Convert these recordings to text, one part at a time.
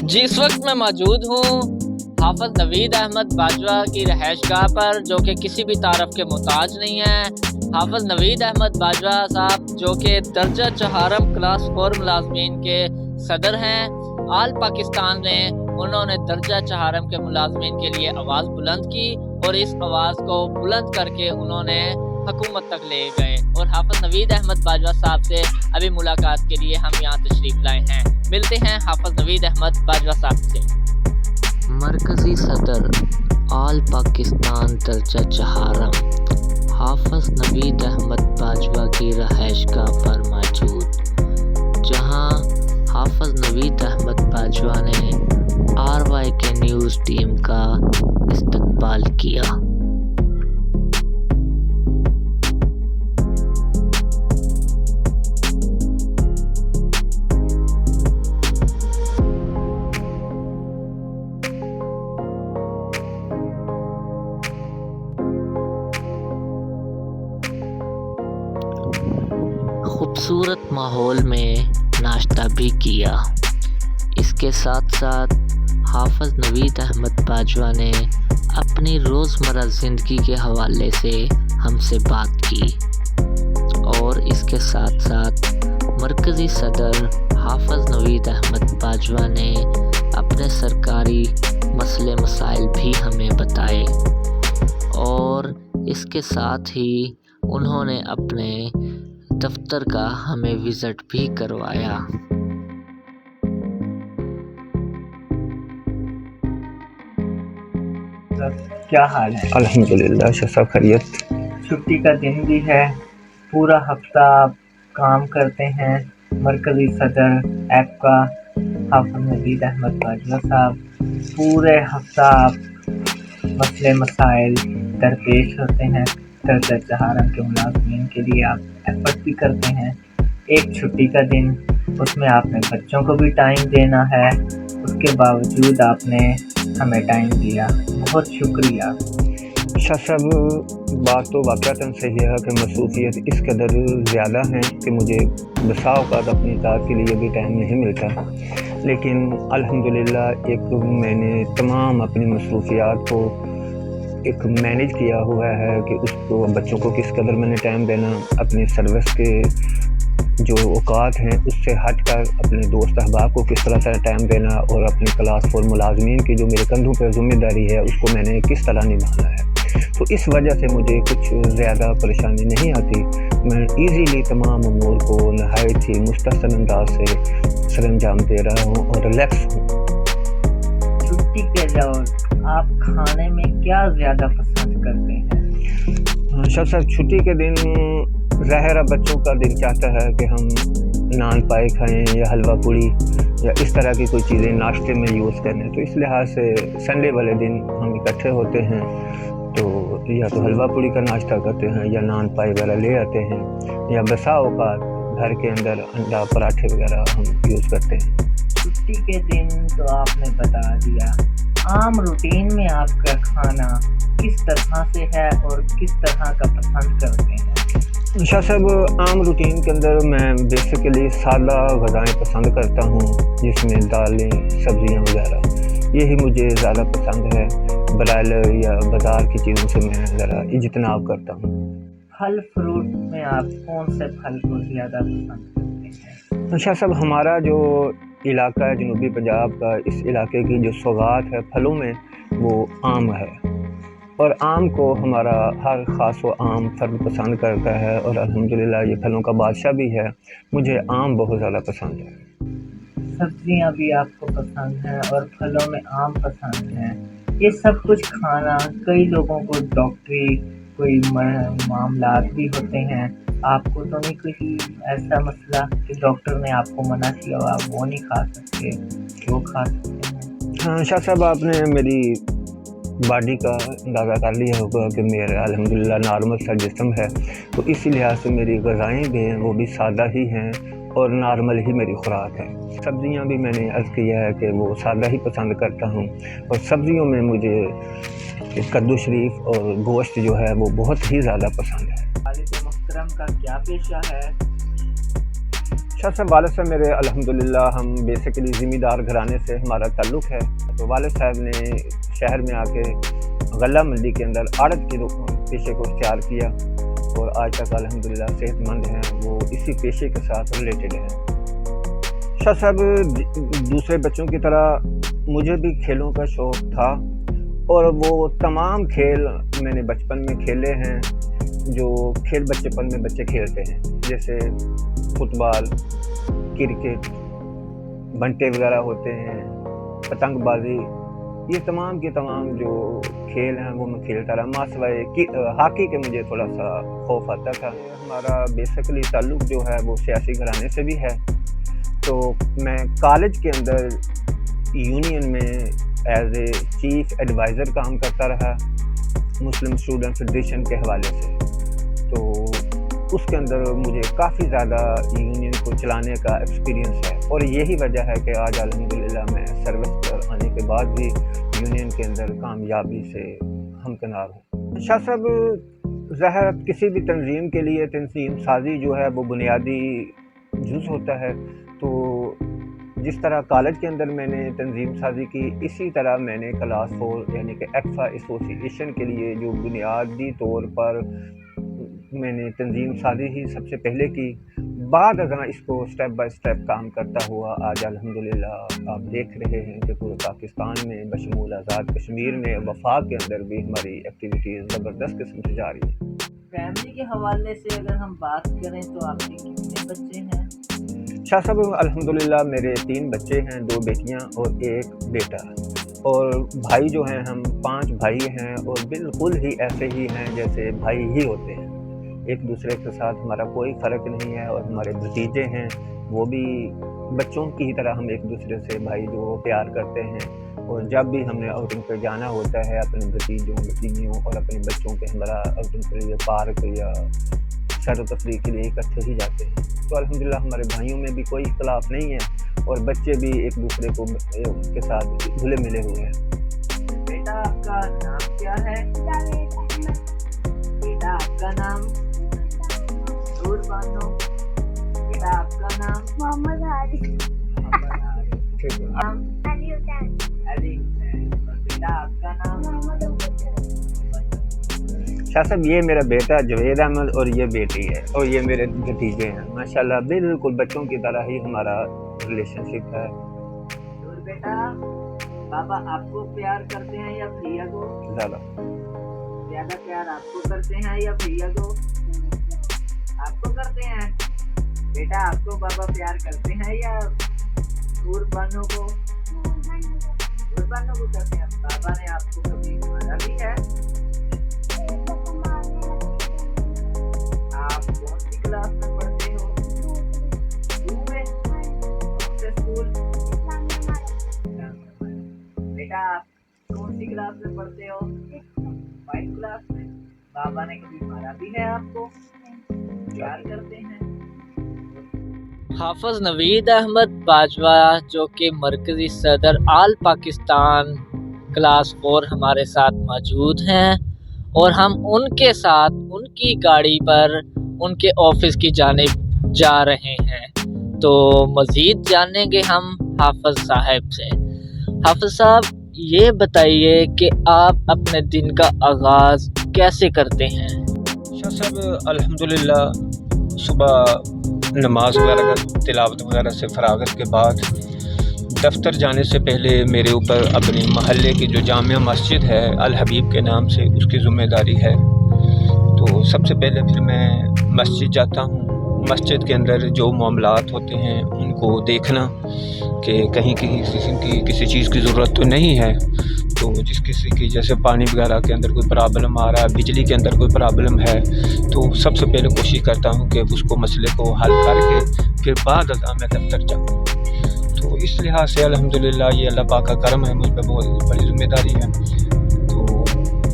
जी इस वक्त मैं मौजूद हूँ हाफिज नवीद अहमद बाजवा की रहायशगाह पर, जो कि किसी भी तारफ़ के मोहताज नहीं है। हाफिज नवीद अहमद बाजवा साहब जो कि दर्जा चहारम क्लास 4 मुलाजमीन के सदर हैं। आल पाकिस्तान में उन्होंने दर्जा चहारम के मुलाजमीन के लिए आवाज़ बुलंद की और इस आवाज़ को बुलंद करके उन्होंने हुकूमत तक ले गए। और हाफिज नवीद अहमद बाजवा साहब से अभी मुलाकात के लिए हम यहाँ तशरीफ़ लाए हैं। मिलते हैं हाफिज नवीद अहमद बाजवा साहब से। मरकज़ी सदर आल पाकिस्तान दर्जा चहारम हाफिज नवीद अहमद बाजवा की रहायशगाह पर मौजूद, जहां हाफिज नवीद अहमद बाजवा ने RYK न्यूज़ टीम का इस्तकबाल किया। खूबसूरत माहौल में नाश्ता भी किया। इसके साथ साथ हाफिज नवीद अहमद बाजवा ने अपनी रोज़मर्रा ज़िंदगी के हवाले से हमसे बात की और इसके साथ साथ मरकज़ी सदर हाफिज नवीद अहमद बाजवा ने अपने सरकारी मसले मसाइल भी हमें बताए और इसके साथ ही उन्होंने अपने दफ्तर का हमें विज़िट भी करवाया। क्या हाल है? अल्हम्दुलिल्लाह सब खैरियत। छुट्टी का दिन भी है, पूरा हफ्ता आप काम करते हैं। मरकज़ी सदर आपका हाफिज नवीद अहमद बाजवा साहब, पूरे हफ्ता आप मसले मसाइल दरपेश होते हैं। दर्जा चहारम के मुलाजमीन के लिए आप एफर्ट भी करते हैं। एक छुट्टी का दिन, उसमें आपने बच्चों को भी टाइम देना है, उसके बावजूद आपने हमें टाइम दिया, बहुत शुक्रिया। शाह साहब, बात तो वाक़अतन सही है कि मसरूफियत इस कदर ज़्यादा है कि मुझे बसा औक़ात अपनी ज़ात के लिए भी टाइम नहीं मिलता, लेकिन अल्हम्दुलिल्लाह एक मैंने तमाम अपनी मसरूफियात को एक मैनेज किया हुआ है कि उसको बच्चों को किस कदर मैंने टाइम देना, अपनी सर्विस के जो औकात हैं उससे हट कर अपने दोस्त अहबाब को किस तरह से टाइम देना और अपनी क्लास 4 मुलाजमीन की जो मेरे कंधों पर ज़िम्मेदारी है उसको मैंने किस तरह निभाना है। तो इस वजह से मुझे कुछ ज़्यादा परेशानी नहीं आती। मैं ईज़िली तमाम अमूर को नहायत ही मुस्तहसन अंदाज से सरअंजाम दे रहा हूँ और रिलैक्स हूँ। छुट्टी के दौरान आप खाने में क्या ज़्यादा पसंद करते हैं? शाह साहब, छुट्टी के दिन ज़ाहिर बच्चों का दिल चाहता है कि हम नान पाए खाएं या हलवा पूड़ी या इस तरह की कोई चीज़ें नाश्ते में यूज़ करें। तो इस लिहाज से संडे वाले दिन हम इकट्ठे होते हैं तो या तो हलवा पूड़ी का नाश्ता करते हैं या नान पाए वगैरह ले आते हैं, या बसा औक़ात घर के अंदर अंडा पराठे वगैरह हम यूज़ करते हैं। छुट्टी के दिन तो आपने बता दिया, आम रूटीन में आपका खाना किस तरह से है और किस तरह का पसंद करते हैं? शाह साहब, आम रूटीन के अंदर मैं बेसिकली सादा ग़िज़ाएँ पसंद करता हूँ, जिसमें दालें सब्ज़ियाँ वगैरह, यही मुझे ज़्यादा पसंद है। ब्रायलर या बाज़ार की चीज़ों से मैं ज़रा इज्तनाब करता हूँ। फल फ्रूट में आप कौन से फल को ज़्यादा पसंद करते हैं? शाह साहब, हमारा जो इलाका है जनूबी पंजाब का, इस इलाके की जो सौगात है फलों में वो आम है और आम को हमारा हर ख़ास व आम फर्द पसंद करता है और अल्हम्दुलिल्लाह ये फलों का बादशाह भी है। मुझे आम बहुत ज़्यादा पसंद है। सब्जियां भी आपको पसंद हैं और फलों में आम पसंद हैं। ये सब कुछ खाना, कई लोगों को डॉक्टरी कोई मामलात भी होते हैं, आपको तो नहीं कोई ऐसा मसला कि डॉक्टर ने आपको मना किया हो, आप वो नहीं खा सकते, वो खा सकते हैं? हाँ शाह साहब, आपने मेरी बॉडी का अंदाज़ा कर लिया होगा कि मेरा अल्हम्दुलिल्लाह नॉर्मल सा जिस्म है, तो इसी लिहाज से मेरी ग़िज़ाएँ भी हैं वो भी सादा ही हैं और नॉर्मल ही मेरी खुराक है। सब्ज़ियाँ भी मैंने अर्ज़ किया है कि वो सादा ही पसंद करता हूँ और सब्ज़ियों में मुझे कद्दू शरीफ और गोश्त जो है वो बहुत ही ज़्यादा पसंद है। वालिद मोहतरम का क्या पेशा है? शाह साहब वालिद साहब मेरे अल्हम्दुलिल्लाह हम बेसिकली ज़मींदार घराने से हमारा ताल्लुक़ है। तो वालिद साहब ने शहर में आके गल्ला मंडी के अंदर आड़त के पेशे को इख्तियार किया और आज तक अल्हम्दुलिल्लाह सेहतमंद हैं, वो इसी पेशे के साथ रिलेटेड हैं। शाह साहब दूसरे बच्चों की तरह मुझे भी खेलों का शौक़ था और वो तमाम खेल मैंने बचपन में खेले हैं जो खेल बचपन में बच्चे खेलते हैं, जैसे फुटबॉल, क्रिकेट, बंटे वगैरह होते हैं, पतंगबाजी, ये तमाम के तमाम जो खेल हैं वो मैं खेलता रहा। मासवाए हॉकी के मुझे थोड़ा सा खौफ आता था। हमारा बेसिकली ताल्लुक़ जो है वो सियासी घराने से भी है। तो मैं कॉलेज के अंदर यूनियन में एज ए चीफ एडवाइज़र काम करता रहा मुस्लिम स्टूडेंट फेडरेशन के हवाले से। तो उसके अंदर मुझे काफ़ी ज़्यादा यूनियन को चलाने का एक्सपीरियंस है और यही वजह है कि आज अल्हम्दुलिल्लाह मैं सर्विस पर आने के बाद भी यूनियन के अंदर कामयाबी से हमकिनार हूँ। शाह साहब ज़ाहिर किसी भी तंजीम के लिए तंजीम साजी जो है वो बुनियादी जुज़ होता है। तो जिस तरह कॉलेज के अंदर मैंने तंजीम साजी की, इसी तरह मैंने क्लास 4 यानी कि एक्फा एसोसिएशन के लिए जो बुनियादी तौर पर मैंने तंजीम साजी ही सबसे पहले की, बाद अगर इसको स्टेप बाय स्टेप काम करता हुआ आज अल्हम्दुलिल्लाह आप देख रहे हैं कि पूरे पाकिस्तान में बशमूल आज़ाद कश्मीर में वफाक के अंदर भी हमारी एक्टिविटीज़ ज़बरदस्त किस्म से जारी है। फैमिली के हवाले से अगर हम बात करें तो आपके कितने बच्चे हैं? शाह साहब अल्हम्दुलिल्लाह मेरे 3 बच्चे हैं, 2 बेटियां और 1 बेटा। और भाई जो हैं हम 5 भाई हैं और बिल्कुल ही ऐसे ही हैं जैसे भाई ही होते हैं। एक दूसरे के साथ हमारा कोई फ़र्क नहीं है और हमारे भतीजे हैं वो भी बच्चों की ही तरह हम एक दूसरे से भाई जो प्यार करते हैं। और जब भी हमने आउटिंग पे जाना होता है अपने भतीजों भतीजियों और अपने बच्चों के हमारा आउटिंग के लिए पार्क या सैर व तफरीह के लिए इकट्ठे ही जाते हैं। तो अल्हम्दुलिल्लाह हमारे भाइयों में भी कोई इख्तिलाफ़ नहीं है और बच्चे भी एक दूसरे को के साथ घुले मिले हुए हैं। बेटा आपका नाम क्या है? बेटा आपका नाम? दूर बानो। बेटा आपका नाम? मोहम्मद हारिस। ठीक है। नाम? अली हुसैन। अली हुसैन। और बेटा आपका नाम? मोहम्मद अबूबकर। शाह साहब ये मेरा बेटा जवेद अहमद और ये बेटी है और ये मेरे भतीजे हैं। माशाल्लाह बिल्कुल बच्चों की तरह ही हमारा रिलेशनशिप है। दूर बेटा, पापा आपको प्यार करते हैं या भैया को? ज़्यादा प्यार आपको करते हैं या भैया को? आपको करते हैं। बेटा आपको पापा प्यार करते हैं या दूर बानों को? दूर बानों को करते हैं। पापा ने आपको कभी मारा भी है? आप कौन सी क्लास में पढ़ते हो? 2 में? कौन से स्कूल? बेटा आप कौन सी क्लास में पढ़ते हो? 5 क्लास में। पापा ने कभी मारा भी है आपको? प्यार करते हैं। हाफिज नवीद अहमद बाजवा जो कि मरकज़ी सदर आल पाकिस्तान क्लास 4 हमारे साथ मौजूद हैं और हम उनके साथ उनकी गाड़ी पर उनके ऑफिस की जानिब जा रहे हैं। तो मज़ीद जानेंगे हम हाफिज साहब से। हाफिज साहब ये बताइए कि आप अपने दिन का आगाज़ कैसे करते हैं? शाह साहब अल्हम्दुलिल्लाह सुबह नमाज वगैरह का तिलावत वगैरह से फरागत के बाद दफ्तर जाने से पहले मेरे ऊपर अपनी महल्ले की जो जामिया मस्जिद है अल हबीब के नाम से उसकी ज़िम्मेदारी है। तो सबसे पहले फिर मैं मस्जिद जाता हूँ। मस्जिद के अंदर जो मामलात होते हैं उनको देखना कि कहीं किसी चीज़ की ज़रूरत तो नहीं है। तो जिस किसी की जैसे पानी वगैरह के अंदर कोई प्रॉब्लम आ रहा है, बिजली के अंदर कोई प्रॉब्लम है, तो सबसे पहले कोशिश करता हूँ कि उसको मसले को हल करके फिर बाद मैं दफ्तर जाऊँ। तो इस लिहाज से अल्हम्दुलिल्लाह ये अल्लाह पाक का करम है, मुझ पर बहुत बड़ी ज़िम्मेदारी है।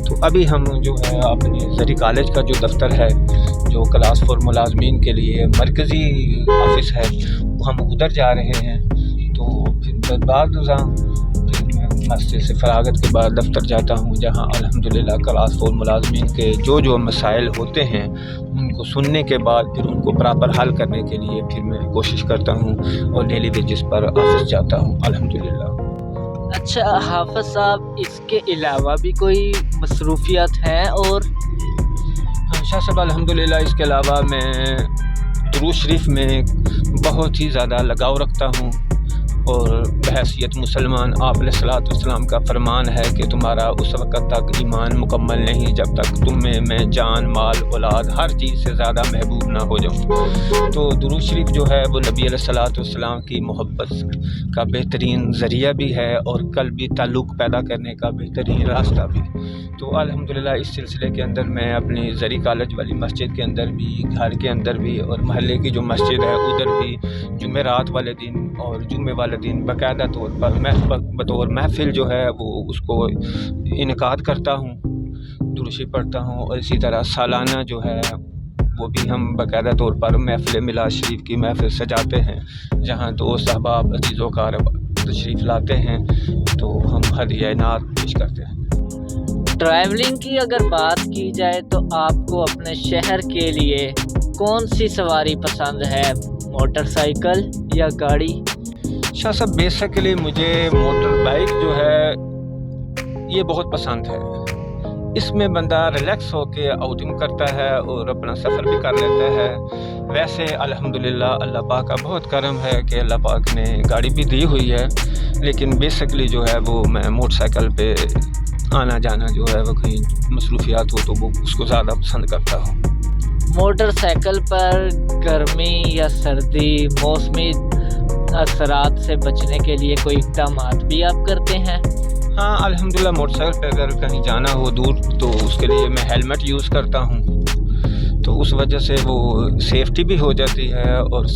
तो अभी हम जो है अपने ज़री कॉलेज का जो दफ्तर है जो क्लास 4 मुलाजमीन के लिए मरकज़ी ऑफिस है वो हम उधर जा रहे हैं। तो फिर बाद फिर मैं मस्जिद से फरागत के बाद दफ्तर जाता हूँ, जहाँ अल्हम्दुलिल्लाह क्लास 4 मुलाजमीन के जो मसाइल होते हैं उनको सुनने के बाद फिर उनको प्रॉपर हल करने के लिए फिर मैं कोशिश करता हूँ और डेली बेसिस पर ऑफिस जाता हूँ अल्हम्दुलिल्लाह। अच्छा हाफिज साहब, इसके अलावा भी कोई मसरूफियत हैं? और शाह साहब अल्हम्दुलिल्लाह इसके अलावा मैं दुरूद शरीफ में बहुत ही ज़्यादा लगाव रखता हूँ, और बहैसियत मुसलमान आप अलैहिस्सलाम का फरमान है कि तुम्हारा उस वक़्त तक ईमान मुकम्मल नहीं जब तक तुम्हें मैं जान माल औलाद हर चीज़ से ज़्यादा महबूब ना हो जाऊँ। तो दुरूद शरीफ जो है वो नबी अलैहिस्सलाम की मोहब्बत का बेहतरीन ज़रिया भी है और कल्बी ताल्लुक़ पैदा करने का बेहतरीन रास्ता भी। तो अल्हम्दुलिल्लाह इस सिलसिले के अंदर मैं अपनी ज़री कॉलेज वाली मस्जिद के अंदर भी, घर के अंदर भी और महल्ले की जो मस्जिद है उधर भी जुमेरात वाले दिन और जुम्मे वाले दिन बाकायदा तौर पर मैं बतौर महफ़िल जो है वो उसको इनकाद करता हूँ, दुरूद शरीफ पढ़ता हूँ। और इसी तरह सालाना जो है वो भी हम बाकायदा तौर पर महफ़िल मिलाद शरीफ की महफ़िल सजाते हैं, जहाँ दोस्त अहबाब अज़ीज़ व अक़ारिब तशरीफ़ लाते हैं तो हम हदिया इनात पेश करते हैं। ट्रैवलिंग की अगर बात की जाए तो आपको अपने शहर के लिए कौन सी सवारी पसंद है, मोटरसाइकिल या गाड़ी? शाह साहब बेसिकली मुझे मोटर बाइक जो है ये बहुत पसंद है। इसमें बंदा रिलैक्स होके आउटिंग करता है और अपना सफ़र भी कर लेता है। वैसे अल्हम्दुलिल्लाह अल्लाह पाक का बहुत करम है कि अल्लाह पाक ने गाड़ी भी दी हुई है, लेकिन बेसिकली जो है वो मैं मोटरसाइकिल पे आना जाना जो है वो कहीं मसरूफियात हो तो वो उसको ज़्यादा पसंद करता हूँ। मोटरसाइकिल पर गर्मी या सर्दी मौसमी असरात से बचने के लिए कोई इक़दामात भी आप करते हैं? हाँ अल्हम्दुलिल्लाह मोटरसाइकिल पे अगर कहीं जाना हो दूर तो उसके लिए मैं हेलमेट यूज़ करता हूँ, तो उस वजह से वो सेफ्टी भी हो जाती है और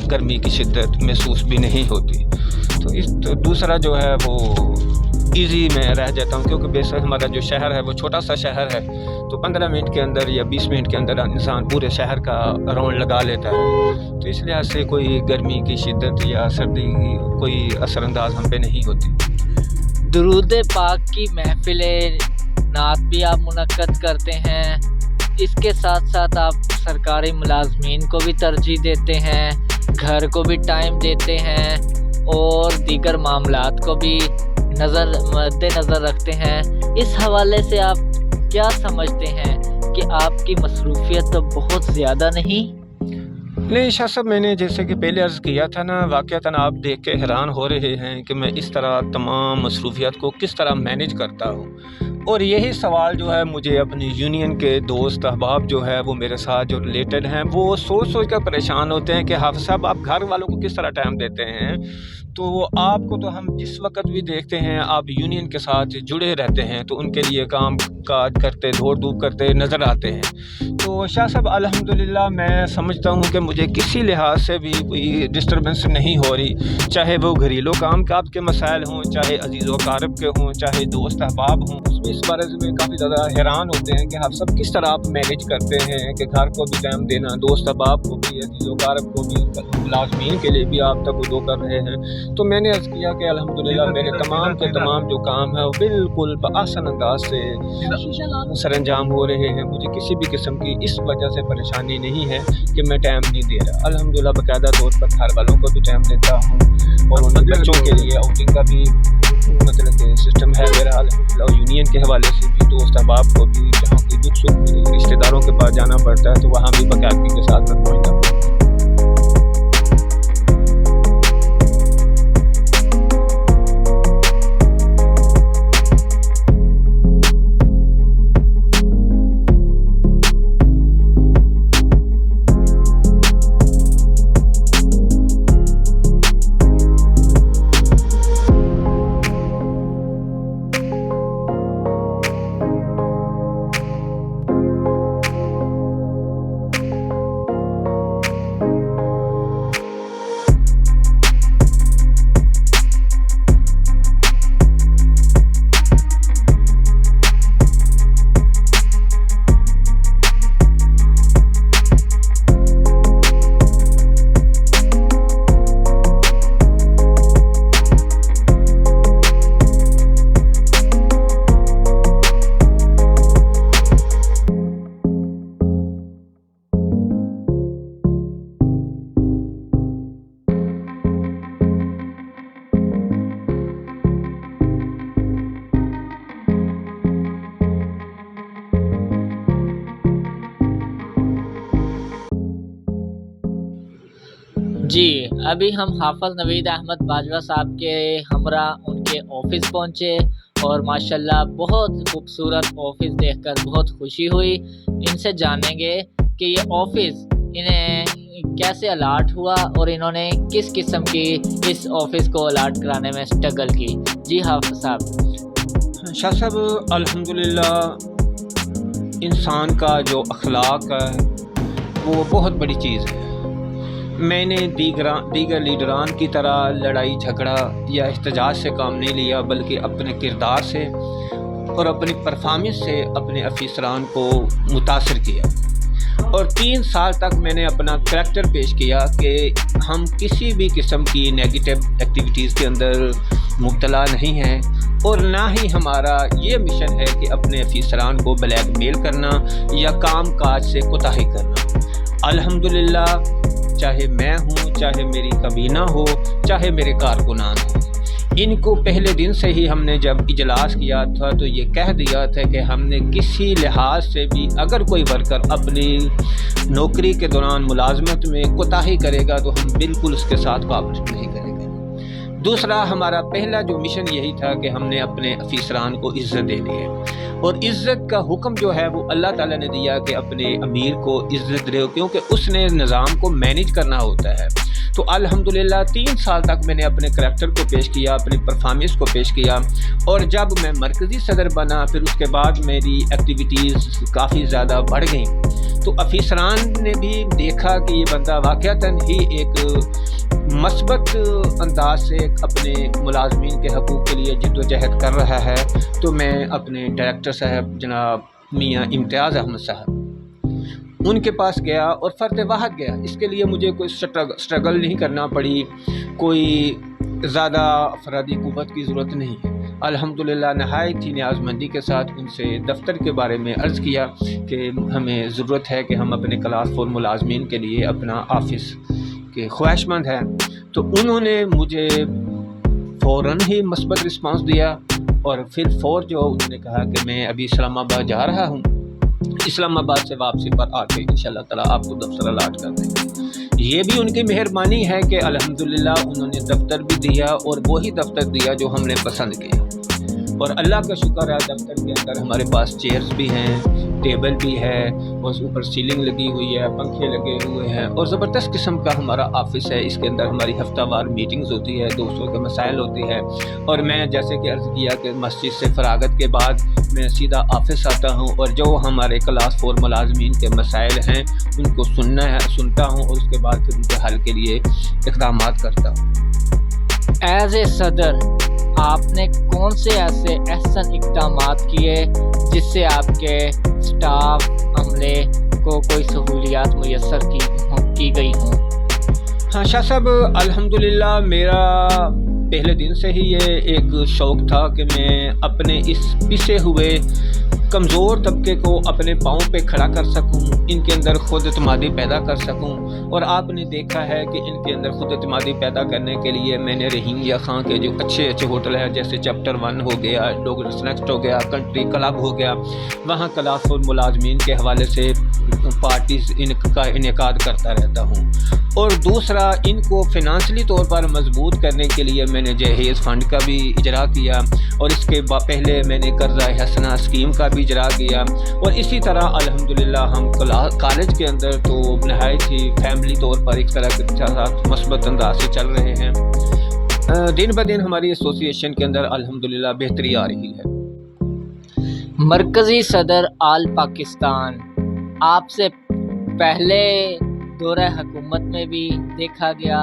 गर्मी की शिद्दत महसूस भी नहीं होती। तो दूसरा जो है वो ईज़ी में रह जाता हूँ, क्योंकि बेशक हमारा जो शहर है वो छोटा सा शहर है, तो 15 मिनट के अंदर या 20 मिनट के अंदर इंसान पूरे शहर का राउंड लगा लेता है। तो इस लिहाज से कोई गर्मी की शिद्दत या सर्दी की कोई असरअंदाज हम पे नहीं होती। दुरूद पाक की महफिलें नात भी आप मुनक्कद करते हैं, इसके साथ साथ आप सरकारी मुलाजमीन को भी तरजीह देते हैं, घर को भी टाइम देते हैं और दीगर मामलात को भी मद्देनज़र रखते हैं। इस हवाले से आप क्या समझते हैं कि आपकी मसरूफियत तो बहुत ज़्यादा नहीं? नहीं शाह साहब, मैंने जैसे कि पहले अर्ज़ किया था ना, वाक़अतन आप देख के हैरान हो रहे हैं कि मैं इस तरह तमाम मसरूफियत को किस तरह मैनेज करता हूँ। और यही सवाल जो है मुझे अपनी यूनियन के दोस्त अहबाब जो है वो मेरे साथ जो रिलेटेड हैं वो सोच कर परेशान होते हैं कि हाफ़िज़ साहब आप घर वालों को किस तरह टाइम देते हैं। तो आपको तो हम जिस वक्त भी देखते हैं आप यूनियन के साथ जुड़े रहते हैं, तो उनके लिए काम काज करते दौड़ धूप करते नज़र आते हैं। तो शाह साहब अल्हम्दुलिल्लाह मैं समझता हूँ कि मुझे किसी लिहाज से भी कोई डिस्टर्बेंस नहीं हो रही, चाहे वो घरेलू काम काज के मसाइल हों, चाहे अजीज़ व अक़ारिब के हों, चाहे दोस्त अहबाब हों। उसमें इस बारे में काफ़ी ज़्यादा हैरान होते हैं कि आप सब किस तरह आप मैनेज करते हैं कि घर को भी टाइम देना, दोस्त अहबाब को भी, अजीज़ व अक़ारिब को भी, मुलाज़मीन के लिए भी आप तवज्जो कर रहे हैं। तो मैंने अर्ज़ किया कि अल्हम्दुलिल्लाह मेरे तमाम के तमाम जो काम है वो बिल्कुल बआसान अंदाज से सरअंजाम हो रहे हैं। मुझे किसी भी किस्म की इस वजह से परेशानी नहीं है कि मैं टाइम नहीं दे रहा। अल्हम्दुलिल्लाह बाकायदा तौर पर घर वालों को भी टाइम देता हूँ और उन बच्चों के लिए आउटिंग का भी मतलब कि सिस्टम है मेरा अल्हम्दुलिल्लाह। यूनियन के हवाले से भी दोस्त अहबाब को भी जहाँ कोई दुख सुख रिश्तेदारों के पास जाना पड़ता है तो वहाँ भी बाकायदगी के साथ मैं पहुँचता हूँ। जी, अभी हम हाफ़िज़ नवीद अहमद बाजवा साहब के हमरा उनके ऑफ़िस पहुँचे और माशाल्लाह बहुत खूबसूरत ऑफ़िस देखकर बहुत खुशी हुई। इनसे जानेंगे कि ये ऑफ़िस इन्हें कैसे अलॉट हुआ और इन्होंने किस किस्म की इस ऑफ़िस को अलॉट कराने में स्ट्रगल की। जी हाफ़िज़ साहब। शाह साहब, अल्हम्दुलिल्लाह इंसान का जो अखलाक है वो बहुत बड़ी चीज़ है। मैंने दीगर लीडरान की तरह लड़ाई झगड़ा या एहतजाज से काम नहीं लिया, बल्कि अपने किरदार से और अपनी परफॉर्मेंस से अपने अफसरान को मुतासर किया। और 3 साल तक मैंने अपना करैक्टर पेश किया कि हम किसी भी किस्म की नेगेटिव एक्टिविटीज़ के अंदर मुब्तला नहीं हैं, और ना ही हमारा ये मिशन है कि अपने अफसरान को ब्लैकमेल करना या काम काज से कोताही करना। अल्हम्दुलिल्लाह, चाहे मैं हूँ, चाहे मेरी कबीना हो, चाहे मेरे कारकुनान हो, इनको पहले दिन से ही हमने जब इजलास किया था तो ये कह दिया था कि हमने किसी लिहाज से भी अगर कोई वर्कर अपनी नौकरी के दौरान मुलाजमत में कोताही करेगा तो हम बिल्कुल उसके साथ कोऑपरेट नहीं करेंगे। दूसरा, हमारा पहला जो मिशन यही था कि हमने अपने अफसरान को इज़्ज़त देनी है, और इज़्ज़त का हुक्म जो है वो अल्लाह ताला ने दिया कि अपने अमीर को इज़्ज़त दो, क्योंकि उसने निज़ाम को मैनेज करना होता है। तो अल्हम्दुलिल्लाह 3 साल तक मैंने अपने करैक्टर को पेश किया, अपनी परफॉर्मेंस को पेश किया, और जब मैं मरकज़ी सदर बना फिर उसके बाद मेरी एक्टिविटीज़ काफ़ी ज़्यादा बढ़ गई। तो अफसरान ने भी देखा कि ये बंदा वाक़अतन ही एक मस्बत अंदाज से अपने मुलाजमीन के हकूक़ के लिए जिद्दोजहद कर रहा है। तो मैं अपने डायरेक्टर साहब जनाब मियाँ इम्तियाज़ अहमद साहब उनके पास गया और फ़र्द वाहद गया। इसके लिए मुझे कोई स्ट्रगल नहीं करना पड़ी, कोई ज़्यादा अफरादी क़ुव्वत की ज़रूरत नहीं है। अल्हम्दुलिल्लाह नहायत ही न्याज़मंदी के साथ उनसे दफ्तर के बारे में अर्ज़ किया कि हमें ज़रूरत है कि हम अपने क्लास 4 मुलाजमीन के लिए अपना ऑफ़िस के ख्वाहिशमंद हैं। तो उन्होंने मुझे फ़ौरन ही मस्बत रिस्पांस दिया, और फिर जो उन्होंने कहा कि मैं अभी इस्लामाबाद जा रहा हूँ, इस्लामाबाद से वापसी पर आके इंशाअल्लाह ताला आपको दफ्तर अलॉट कर देंगे। ये भी उनकी मेहरबानी है कि अल्हम्दुलिल्लाह उन्होंने दफ्तर भी दिया, और वही दफ्तर दिया जो हमने पसंद किया। और अल्लाह का शुक्र है, दफ्तर के अंदर हमारे पास चेयर्स भी हैं, टेबल भी है, और ऊपर सीलिंग लगी हुई है, पंखे लगे हुए हैं, और ज़बरदस्त किस्म का हमारा ऑफ़िस है। इसके अंदर हमारी हफ्तावार मीटिंग्स होती है, दोस्तों के मसाइल होती है, और मैं जैसे कि अर्ज़ किया कि मस्जिद से फ़रागत के बाद मैं सीधा ऑफ़िस आता हूँ, और जो हमारे क्लास 4 मुलाजमीन के मसाइल हैं उनको सुनता हूँ, और उसके बाद फिर उनके हल के लिए इक़दामात करता हूँ। एज़ ए सदर आपने कौन से ऐसे अहसन इक़दामात किए जिससे आपके स्टाफ अमले को कोई सहूलियात मुयस्सर की गई हों? हाँ शाह साहब, अल्हम्दुलिल्लाह मेरा पहले दिन से ही ये एक शौक़ था कि मैं अपने इस पिसे हुए कमज़ोर तबके को अपने पाँव पे खड़ा कर सकूं, इनके अंदर खुद एतमादी पैदा कर सकूं। और आपने देखा है कि इनके अंदर खुद एतमादी पैदा करने के लिए मैंने रहीम या खां के जो अच्छे अच्छे होटल हैं, जैसे चैप्टर 1 हो गया, डोगरस नेक्स्ट हो गया, कंट्री क्लब हो गया, वहाँ क्लास 4 मुलाजमीन के हवाले से पार्टीज़ इनका इनेकाद करता रहता हूँ। और दूसरा, इनको फ़िनांशली तौर पर मजबूत करने के लिए मैंने जहेज़ फ़ंड का भी इजरा किया, और इसके पहले मैंने कर्ज़ा हसना स्कीम का भी इजरा किया। और इसी तरह अल्हम्दुलिल्लाह हम कॉलेज के अंदर तो नहायत ही फैमिली तौर पर एक तरह के साथ मस्बत अंदाज से चल रहे हैं। दिन ब दिन हमारी एसोसिएशन के अंदर अल्हम्दुलिल्लाह बेहतरी आ रही है। मरकज़ी सदर आल पाकिस्तान, आपसे पहले दौरे हुकूमत में भी देखा गया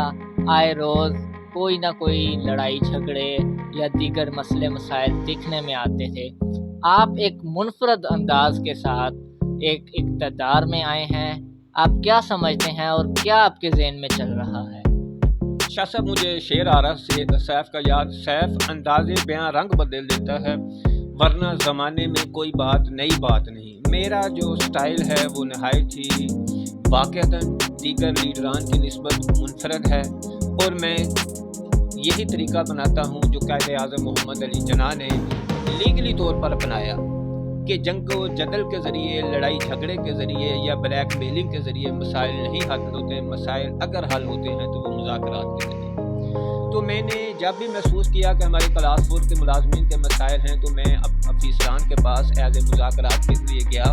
आए रोज़ कोई ना कोई लड़ाई झगड़े या दीगर मसले मसाइल दिखने में आते थे। आप एक मुनफरद अंदाज के साथ एक इक़्तिदार में आए हैं, आप क्या समझते हैं और क्या आपके ज़हन में चल रहा है? शाह साहब, मुझे शेर आ रहा है सैफ का याद, सैफ अंदाज़े बयां रंग बदल देता है, वरना ज़माने में कोई बात नई बात नहीं। मेरा जो स्टाइल है वो नहायत ही वाक़अतन दीगर लीडरान की निस्बत मुनफरद है, और मैं यही तरीका बनाता हूँ जो कायदे आज़म मोहम्मद अली जिन्ना ने लीगली तौर पर अपनाया। کہ جنگ و جدل کے ذریعے، لڑائی جھگڑے کے ذریعے یا بلیک میلنگ کے ذریعے مسائل نہیں حل ہوتے. مسائل اگر حل ہوتے ہیں تو وہ مذاکرات کے ذریعے. تو میں نے جب بھی محسوس کیا کہ ہمارے کلاس 4 کے ملازمین کے مسائل ہیں تو میں افیسران کے پاس ایز اے مذاکرات کے لیے گیا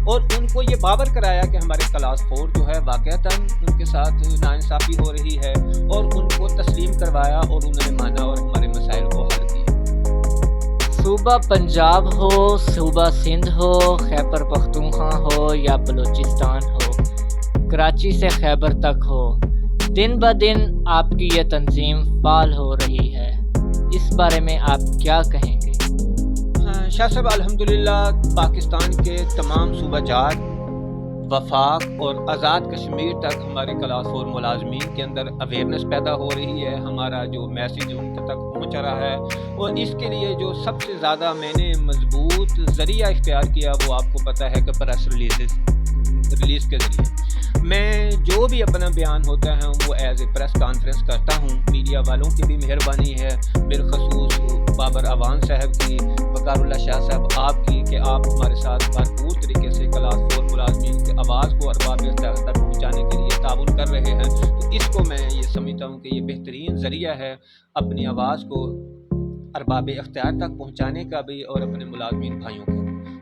اور ان کو یہ باور کرایا کہ ہمارے کلاس 4 جو ہے واقعتاً ان کے ساتھ ناانصافی ہو رہی ہے، اور ان کو تسلیم کروایا اور انہوں نے مانا اور ہمارے مسائل کو حل کیا. صوبہ پنجاب ہو، صوبہ سندھ ہو، خیبر پختونخوا ہو یا بلوچستان ہو، کراچی سے خیبر تک ہو، دن بہ دن آپ کی یہ تنظیم فعال ہو رہی ہے. اس بارے میں آپ کیا کہیں گے؟ شاہ صاحب الحمدللہ پاکستان کے تمام صوبہ جات، وفاق اور آزاد کشمیر تک ہمارے کلاس 4 ملازمین کے اندر اویئرنیس پیدا ہو رہی ہے. ہمارا جو میسیج ان تک پہنچ رہا ہے، اور اس کے لیے جو سب سے زیادہ میں نے مضبوط ذریعہ اختیار کیا وہ آپ کو پتہ ہے کہ پریس ریلیز کے ذریعے میں جو بھی اپنا بیان ہوتا ہے وہ ایز اے پریس کانفرنس کرتا ہوں. میڈیا والوں کی بھی مہربانی ہے، بالخصوص بابر اعوان صاحب کی، وقار اللہ شاہ صاحب آپ کی، کہ آپ ہمارے ساتھ بھرپور طریقے سے کلاس 4 ملازمین کی آواز کو ارباب اختیار تک پہنچانے کے لیے تعاون کر رہے ہیں. تو اس کو میں یہ سمجھتا ہوں کہ یہ بہترین ذریعہ ہے اپنی آواز کو ارباب اختیار تک پہنچانے کا بھی، اور اپنے ملازمین بھائیوں کا.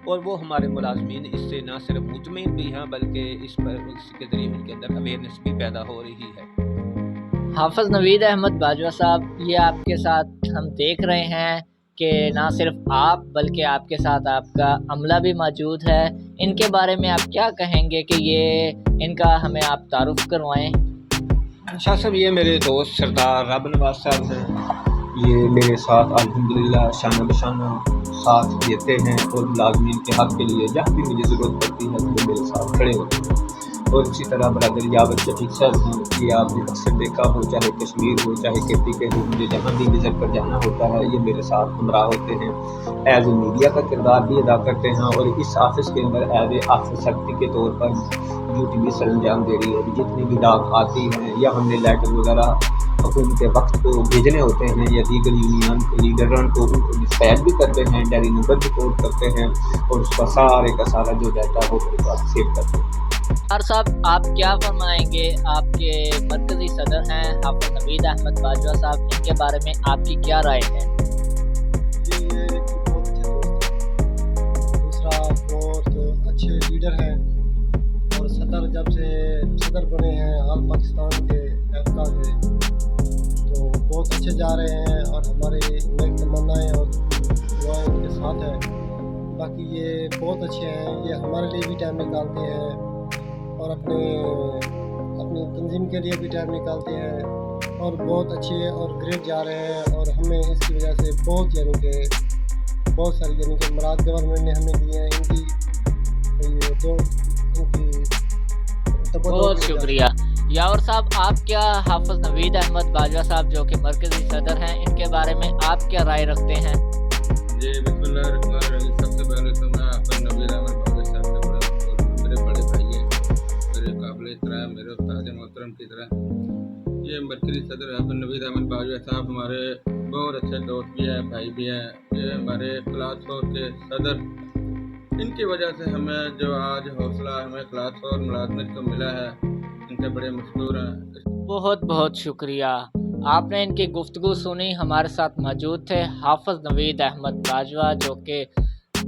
اور وہ ہمارے ملازمین اس سے نہ صرف مطمئن بھی ہیں بلکہ اس کے ذریعے ان کے اندر اویئرنیس بھی پیدا ہو رہی ہے. حافظ نوید احمد باجوہ صاحب، یہ آپ کے ساتھ ہم دیکھ رہے ہیں کہ نہ صرف آپ بلکہ آپ کے ساتھ آپ کا عملہ بھی موجود ہے. ان کے بارے میں آپ کیا کہیں گے کہ ان کا ہمیں آپ تعارف کروائیں؟ شاہ صاحب یہ میرے دوست سردار رب نواز صاحب ہیں. یہ میرے ساتھ الحمدللہ شانہ بشانہ ساتھ دیتے ہیں، اور ملازمین کے حق کے لیے جہاں بھی مجھے ضرورت پڑتی ہے تو وہ میرے ساتھ کھڑے ہوتے ہیں. اور اسی طرح برادر یاور شفیق صاحب ہیں، یہ آپ نے اکثر دیکھا ہو، چاہے کشمیر ہو چاہے KP کے ہو، مجھے جہاں بھی وزٹ پر جانا ہوتا ہے یہ میرے ساتھ ہمراہ ہوتے ہیں. ایز اے میڈیا کا کردار بھی ادا کرتے ہیں، اور اس آفس کے اندر ایز اے آفس سیکرٹری کے طور پر ڈیوٹی بھی سر انجام دے رہی ہے. جتنی بھی ڈاک آتی ہیں یا ہم نے لیٹر وغیرہ حکومت کے وقت کو بھیجنے ہوتے ہیں یا دیگر یونین لیڈران کو ان کو ڈسپیچ بھی کرتے ہیں، ڈائری نمبر بھی کوڈ کرتے ہیں، اور اس کا سارے کا سارا جو ڈیٹا وہ میرے پاس سیو کرتے ہیں. صاحب آپ کیا فرمائیں گے؟ آپ کے مرکزی صدر ہیں حافظ نوید احمد باجوہ صاحب، ان کے بارے میں آپ کی کیا رائے ہے؟ یہ ایک بہت اچھے دوست ہیں، دوسرا بہت اچھے لیڈر ہیں، اور صدر جب سے صدر بنے ہیں آل پاکستان کے افکا کے تو بہت اچھے جا رہے ہیں، اور ہماری نیک تمنائیں اور دعائیں ان کے ساتھ ہیں. باقی یہ بہت اچھے ہیں، یہ ہمارے لیے بھی ٹائم نکالتے ہیں اور اپنی تنظیم کے لیے بھی ٹائم نکالتے ہیں، اور بہت اچھے اور گریٹ جا رہے ہیں. اور ہمیں اس کی وجہ سے بہت ساری مراد گورنمنٹ نے ہمیں دی ہیں، ان کی بہت شکریہ. یاور صاحب آپ کیا حافظ نوید احمد باجوہ صاحب جو کہ مرکزی صدر ہیں، ان کے بارے میں آپ کیا رائے رکھتے ہیں؟ جی بسم اللہ الرحمن الرحیم. سب سے پہلے تو میں حافظ نوید احمد باجوہ صاحب سے بڑا میرے بڑے بھائی ہیں، میرے قابل احترام، میرے استاد محترم کی طرح. یہ مرکزی صدر حافظ نوید احمد باجوہ صاحب ہمارے بہت اچھے دوست بھی ہیں، بھائی بھی ہیں. یہ ہمارے کلاس 4 کے صدر، ان کی وجہ سے ہمیں جو آج حوصلہ ہمیں کلاس 4 ملازمت کو ملا ہے، ان سے بڑے مشکور ہیں. بہت بہت شکریہ. آپ نے ان کی گفتگو سنی. ہمارے ساتھ موجود تھے حافظ نوید احمد باجوہ جو کہ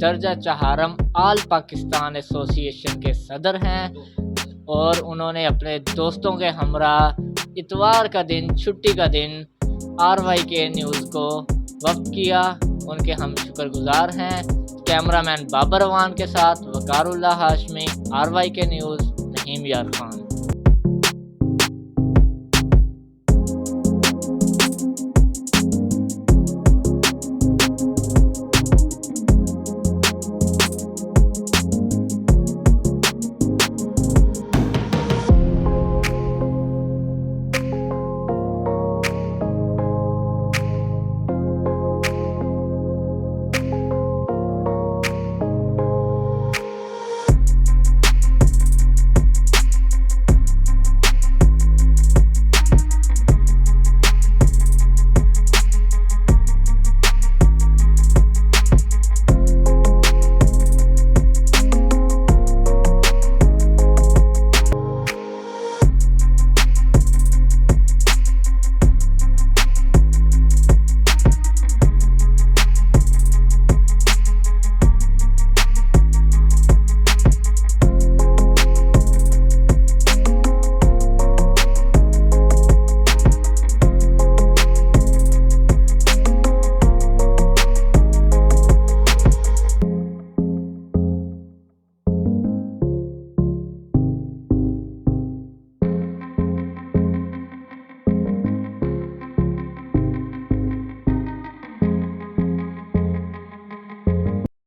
درجہ چہارم آل پاکستان ایسوسی ایشن کے صدر ہیں، اور انہوں نے اپنے دوستوں کے ہمراہ اتوار کا دن، چھٹی کا دن RYK نیوز کو وقف کیا. ان کے ہم شکر گزار ہیں. کیمرہ مین بابر اعوان کے ساتھ وقار اللہ ہاشمی، RYK نیوز، نعیم یار خان.